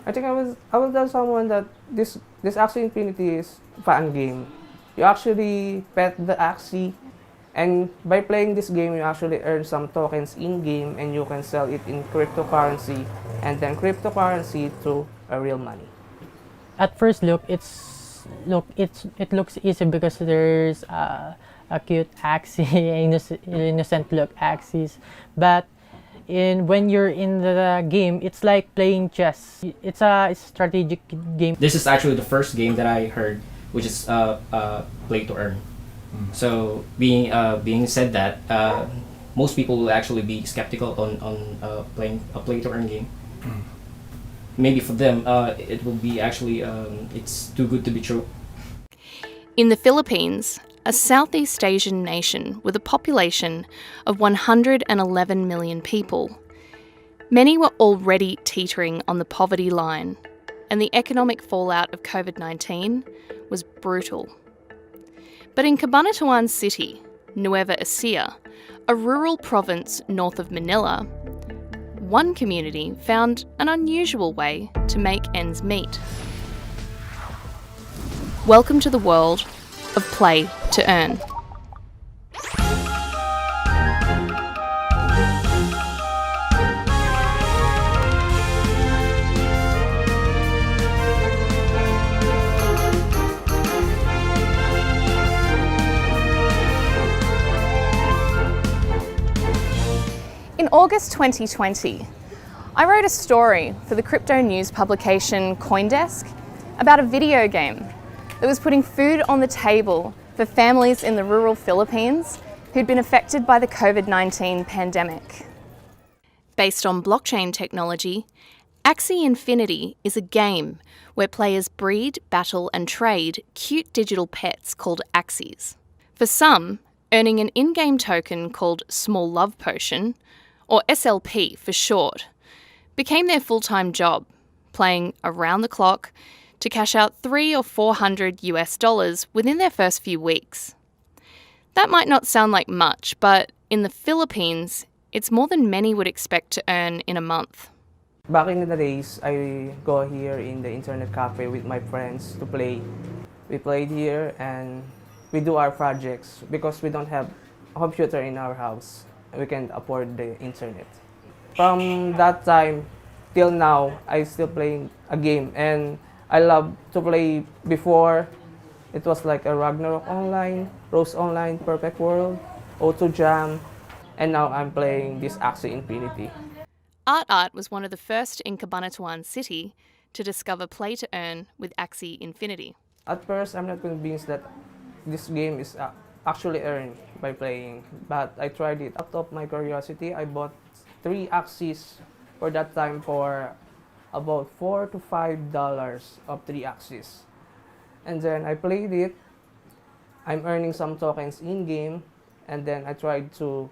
I think I will tell someone that this Axie Infinity is fun game. You actually pet the Axie, and by playing this game, you actually earn some tokens in game, and you can sell it in cryptocurrency, and then cryptocurrency to a real money. At first look, it looks easy because there's a cute Axie, innocent look Axies, but when you're in the game, it's like playing chess. It's a strategic game. This is actually the first game that I heard, which is play to earn. So being said that, most people will actually be skeptical on playing a play to earn game. Maybe for them, it will be actually it's too good to be true. In the Philippines, a Southeast Asian nation with a population of 111 million people, many were already teetering on the poverty line, and the economic fallout of COVID-19 was brutal. But in Cabanatuan City, Nueva Ecija, a rural province north of Manila, one community found an unusual way to make ends meet. Welcome to the world of play to earn. In August 2020, I wrote a story for the crypto news publication CoinDesk about a video game that was putting food on the table for families in the rural Philippines who'd been affected by the COVID-19 pandemic. Based on blockchain technology, Axie Infinity is a game where players breed, battle and trade cute digital pets called Axies. For some, earning an in-game token called Small Love Potion, or SLP for short, became their full-time job, playing around the clock to cash out $300 or $400 within their first few weeks. That might not sound like much, but in the Philippines, it's more than many would expect to earn in a month. Back in the days, I go here in the internet cafe with my friends to play. We played here and we do our projects because we don't have a computer in our house. We can't afford the internet. From that time till now, I still playing a game, and I love to play. Before, it was like a Ragnarok Online, Rose Online, Perfect World, Auto Jam, and now I'm playing this Axie Infinity. Art was one of the first in Cabanatuan City to discover play to earn with Axie Infinity. At first, I'm not convinced that this game is actually earned by playing, but I tried it. Out of my curiosity, I bought 3 Axies for that time for about $4 to $5 of 3 Axies. And then I played it. I'm earning some tokens in-game, and then I tried to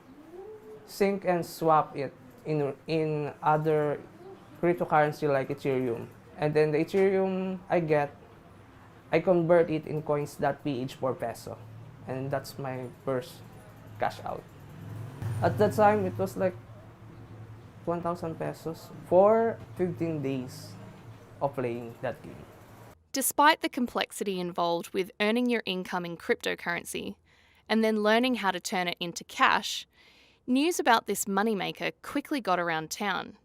sync and swap it in other cryptocurrency like Ethereum. And then the Ethereum I convert it in coins.ph for peso. And that's my first cash out. At that time, it was like 1,000 pesos for 15 days of playing that game. Despite the complexity involved with earning your income in cryptocurrency and then learning how to turn it into cash, news about this moneymaker quickly got around town.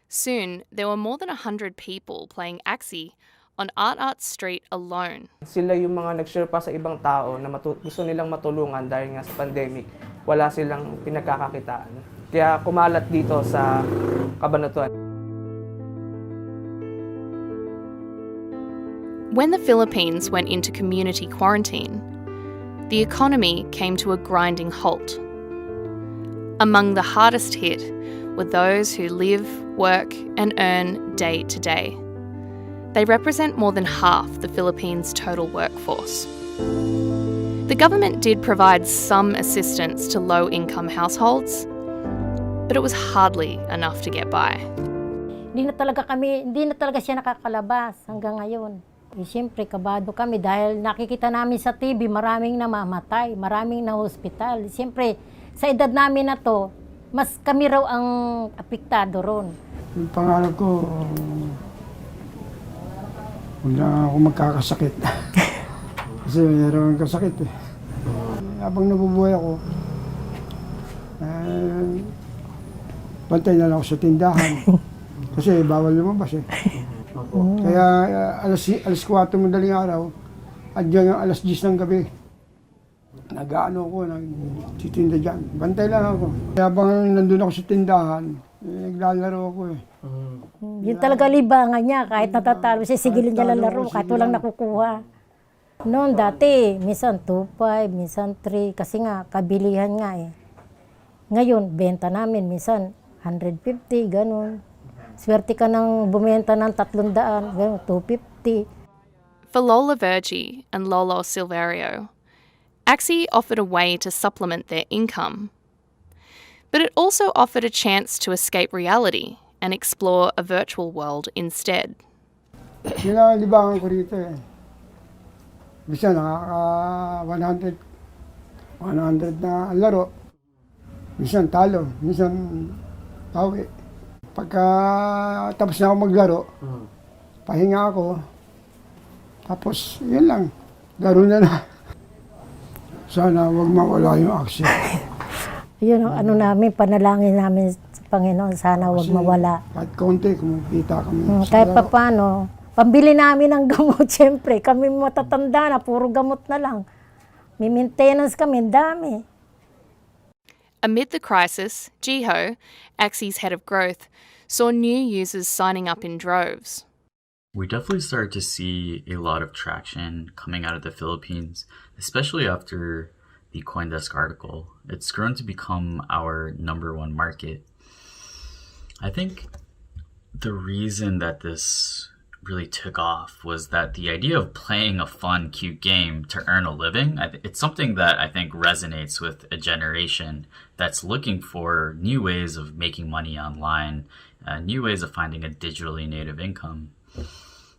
Soon, there were more than 100 people playing Axie on Art Street alone. Sila yung mga nag-share pa sa ibang tao na gusto nilang matulungan dahil nga sa pandemic, wala silang pinagkakakitaan. Kaya kumalat dito sa Cabanatuan. When the Philippines went into community quarantine, the economy came to a grinding halt. Among the hardest hit were those who live, work and earn day to day. They represent more than half the Philippines' total workforce. The government did provide some assistance to low-income households, but it was hardly enough to get by. Hindi na talaga siya nakakalabas hanggang ngayon. Siyempre, kabado kami dahil nakikita namin sa TV, maraming namamatay, maraming na-hospital. Siyempre, sa edad namin na to, mas kami raw ang apektado ron. Yung pangarap ko, Kung na ako magkakasakit. Kasi meron akong kasakit eh. Habang nabubuhay ako, bantay na lang ako sa tindahan. Kasi bawal lumabas eh. Kaya alas 4 madaling araw, adyan ang alas 10 ng gabi. Nag-ano ko, nagtitinda dyan. Bantay lang ako. Kaya habang nandun ako sa tindahan, naglalaro ako eh. Yun talaga libangan niya. Kahit natatalo siya, sigilin niya lalaro. Kahit walang nakukuha. Noon dati, minsan 2.5, minsan 3. Kasi nga, kabilihan nga eh. Ngayon, benta namin, minsan 150, ganun. Swerte ka nang bumenta ng 300, ganun, 250. For Lola Vergi and Lolo Silverio, Axie offered a way to supplement their income. But it also offered a chance to escape reality and explore a virtual world instead. Libangan ko rito eh. Bisa nakaka 100 na laro. Minsan talo, minsan tawi. Pagka tapos na ako maglaro, pahinga ako. Tapos yun lang, laro na. Sana wag mawala yung Axie. Yun ang ano namin, panalangin namin sa Panginoon, sana wag mawala. Kahit konti, kumikita kami. Kahit pa paano, pambili namin ng gamot, siyempre. Kami matatanda na, puro gamot na lang. May maintenance kami, dami. Amid the crisis, Jiho, Axie's head of growth, saw new users signing up in droves. We definitely started to see a lot of traction coming out of the Philippines, especially after the CoinDesk article. It's grown to become our #1 market. I think the reason that this really took off was that the idea of playing a fun, cute game to earn a living, it's something that I think resonates with a generation that's looking for new ways of making money online, new ways of finding a digitally native income.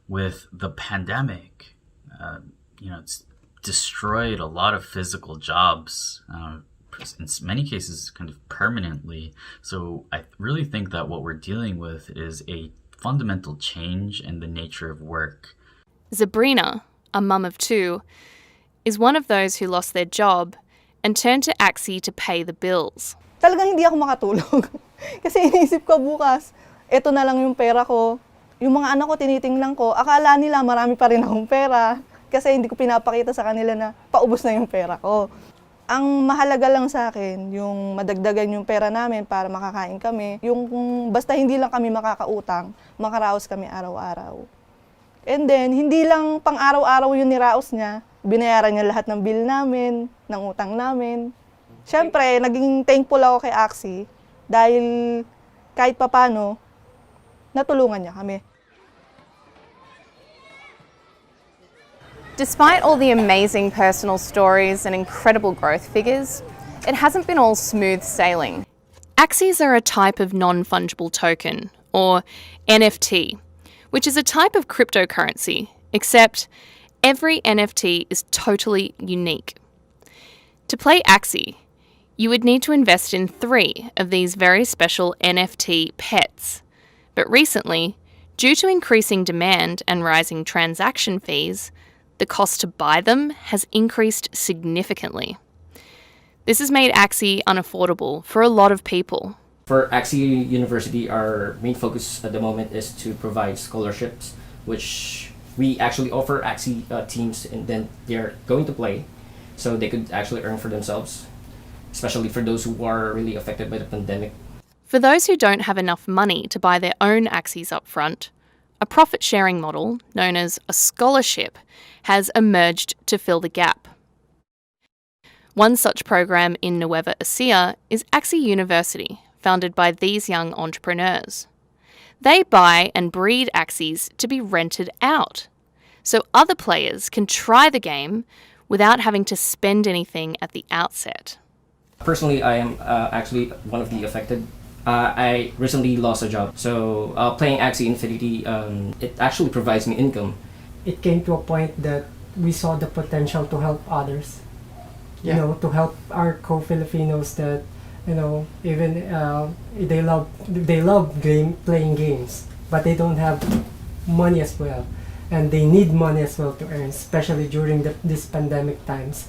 With the pandemic, it's destroyed a lot of physical jobs, in many cases kind of permanently. So I really think that what we're dealing with is a fundamental change in the nature of work. Sabrina, a mum of 2, is one of those who lost their job and turned to Axie to pay the bills. Talagang hindi ako makatulog. Kasi iniisip ko bukas, eto na lang yung pera ko. Yung mga anak ko, tinitingnan ko, akala nila marami pa rin akong pera. Kasi hindi ko pinapakita sa kanila na paubos na yung pera ko. Ang mahalaga lang sa akin, yung madagdagan yung pera namin para makakain kami. Yung basta hindi lang kami makakautang, makaraos kami araw-araw. And then, hindi lang pang araw-araw yung niraos niya. Binayaran niya lahat ng bill namin, ng utang namin. Siyempre, naging thankful ako kay Axie dahil kahit papano, natulungan niya kami. Despite all the amazing personal stories and incredible growth figures, it hasn't been all smooth sailing. Axies are a type of non-fungible token, or NFT, which is a type of cryptocurrency, except every NFT is totally unique. To play Axie, you would need to invest in 3 of these very special NFT pets. But recently, due to increasing demand and rising transaction fees, the cost to buy them has increased significantly. This has made Axie unaffordable for a lot of people. For Axie University, our main focus at the moment is to provide scholarships, which we actually offer Axie teams, and then they're going to play, so they could actually earn for themselves, especially for those who are really affected by the pandemic. For those who don't have enough money to buy their own Axies up front, a profit-sharing model, known as a scholarship, has emerged to fill the gap. One such program in Nueva Ecija is Axie University, founded by these young entrepreneurs. They buy and breed Axies to be rented out, so other players can try the game without having to spend anything at the outset. Personally, I am actually one of the affected. I recently lost a job, so playing Axie Infinity, it actually provides me income. It came to a point that we saw the potential to help others. You know, to help our co-Filipinos that, you know, even they love playing games, but they don't have money as well. and they need money as well to earn, especially during this pandemic times.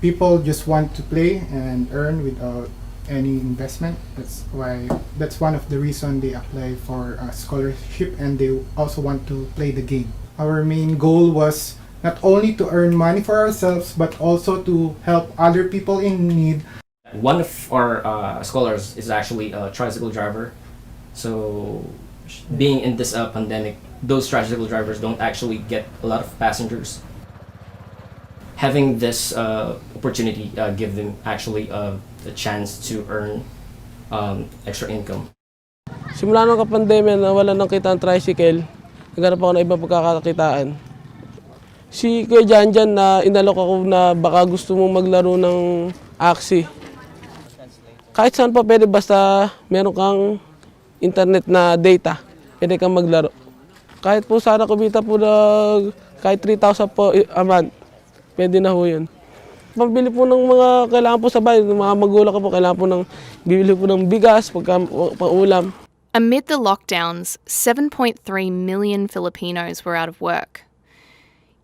People just want to play and earn without any investment. That's one of the reason they apply for a scholarship, and they also want to play the game. Our main goal was not only to earn money for ourselves, but also to help other people in need. One of our scholars is actually a tricycle driver. So being in this pandemic, those tricycle drivers don't actually get a lot of passengers. Having this opportunity give them actually a chance to earn extra income. Simula nung kapandemya na wala nang kita ang tricycle, naghanap ako ng ibang pagkakakitaan. Si Kuya Janjan na inalok ako na baka gusto mong maglaro ng Axie. Kahit saan pa pwede basta meron kang internet na data, pwede kang maglaro. Kahit po sana kumita po na kahit 3,000 po a month, pwede na ho yun. Pambili po ng mga kailangan po sa bahay, ng mga magulang ko po, kailangan po ng bibili po ng bigas, pang-ulam. Amid the lockdowns, 7.3 million Filipinos were out of work.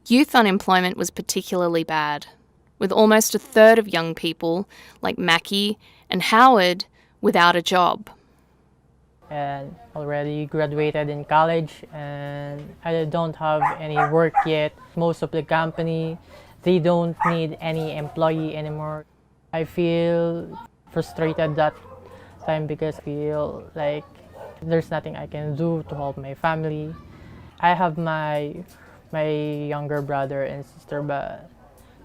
Youth unemployment was particularly bad, with almost a third of young people, like Mackie and Howard, without a job. And already graduated in college, and I don't have any work yet. Most of the company, they don't need any employee anymore. I feel frustrated that time because I feel like there's nothing I can do to help my family. I have my younger brother and sister, but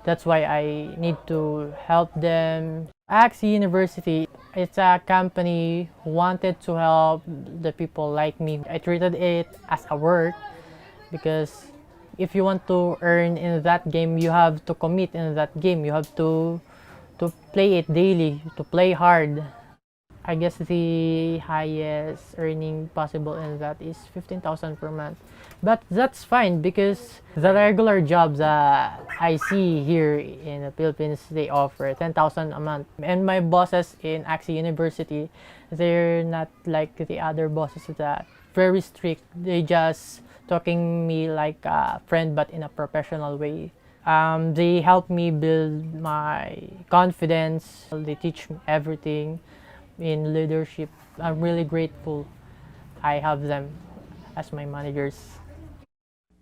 that's why I need to help them. Axie University, it's a company who wanted to help the people like me. I treated it as a work because if you want to earn in that game, you have to commit in that game. You have to play it daily, to play hard. I guess the highest earning possible in that is 15,000 per month. But that's fine because the regular jobs I see here in the Philippines, they offer 10,000 a month. And my bosses in Axie University, they're not like the other bosses that very strict. They just talking me like a friend but in a professional way. They help me build my confidence. They teach me everything in leadership. I'm really grateful I have them as my managers.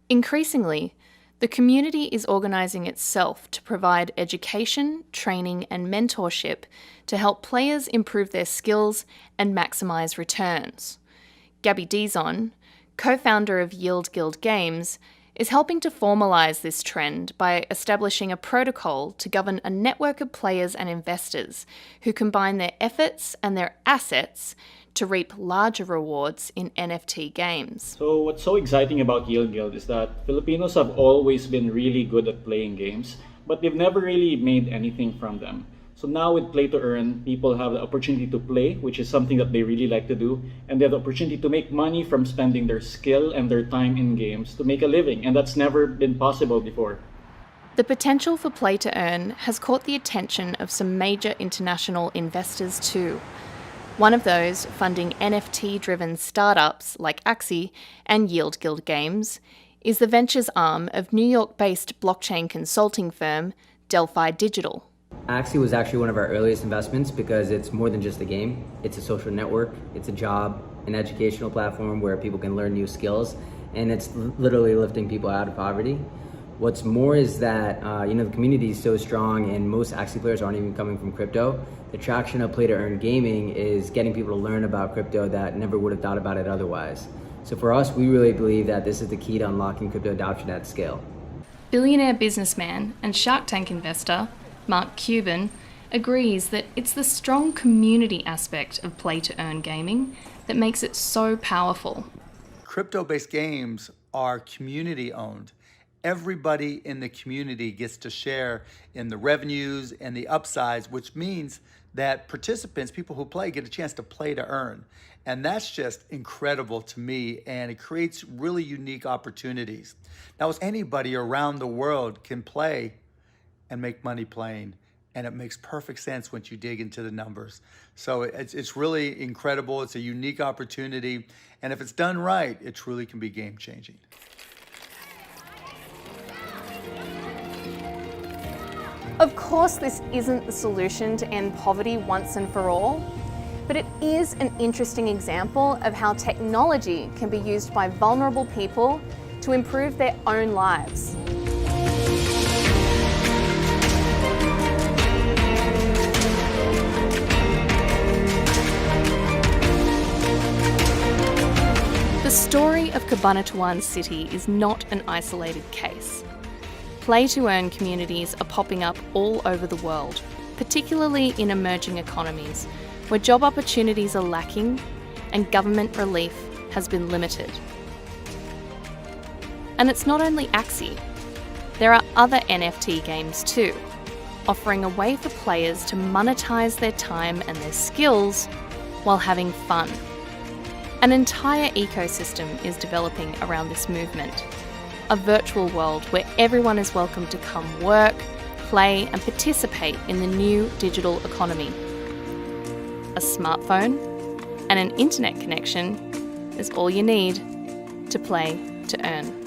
Increasingly, the community is organising itself to provide education, training and mentorship to help players improve their skills and maximise returns. Gabby Dizon, co-founder of Yield Guild Games, is helping to formalise this trend by establishing a protocol to govern a network of players and investors who combine their efforts and their assets to reap larger rewards in NFT games. So what's so exciting about Yield Guild is that Filipinos have always been really good at playing games, but they've never really made anything from them. So now with Play-to-Earn, people have the opportunity to play, which is something that they really like to do, and they have the opportunity to make money from spending their skill and their time in games to make a living, and that's never been possible before. The potential for Play-to-Earn has caught the attention of some major international investors too. One of those funding NFT-driven startups like Axie and Yield Guild Games is the ventures arm of New York-based blockchain consulting firm Delphi Digital. Axie was actually one of our earliest investments because it's more than just a game. It's a social network, it's a job, an educational platform where people can learn new skills, and it's literally lifting people out of poverty. What's more is that the community is so strong and most Axie players aren't even coming from crypto. The traction of Play-to-Earn gaming is getting people to learn about crypto that never would have thought about it otherwise. So for us, we really believe that this is the key to unlocking crypto adoption at scale. Billionaire businessman and Shark Tank investor Mark Cuban agrees that it's the strong community aspect of Play-to-Earn gaming that makes it so powerful. Crypto-based games are community-owned. Everybody in the community gets to share in the revenues and the upsides, which means that participants, people who play, get a chance to play to earn. And that's just incredible to me, and it creates really unique opportunities. Now, anybody around the world can play and make money playing, and it makes perfect sense once you dig into the numbers. So it's really incredible. It's a unique opportunity, and if it's done right, it truly can be game-changing. Of course, this isn't the solution to end poverty once and for all, but it is an interesting example of how technology can be used by vulnerable people to improve their own lives. The story of Cabanatuan City is not an isolated case. Play-to-earn communities are popping up all over the world, particularly in emerging economies, where job opportunities are lacking and government relief has been limited. And it's not only Axie. There are other NFT games too, offering a way for players to monetize their time and their skills while having fun. An entire ecosystem is developing around this movement. A virtual world where everyone is welcome to come work, play and participate in the new digital economy. A smartphone and an internet connection is all you need to play to earn.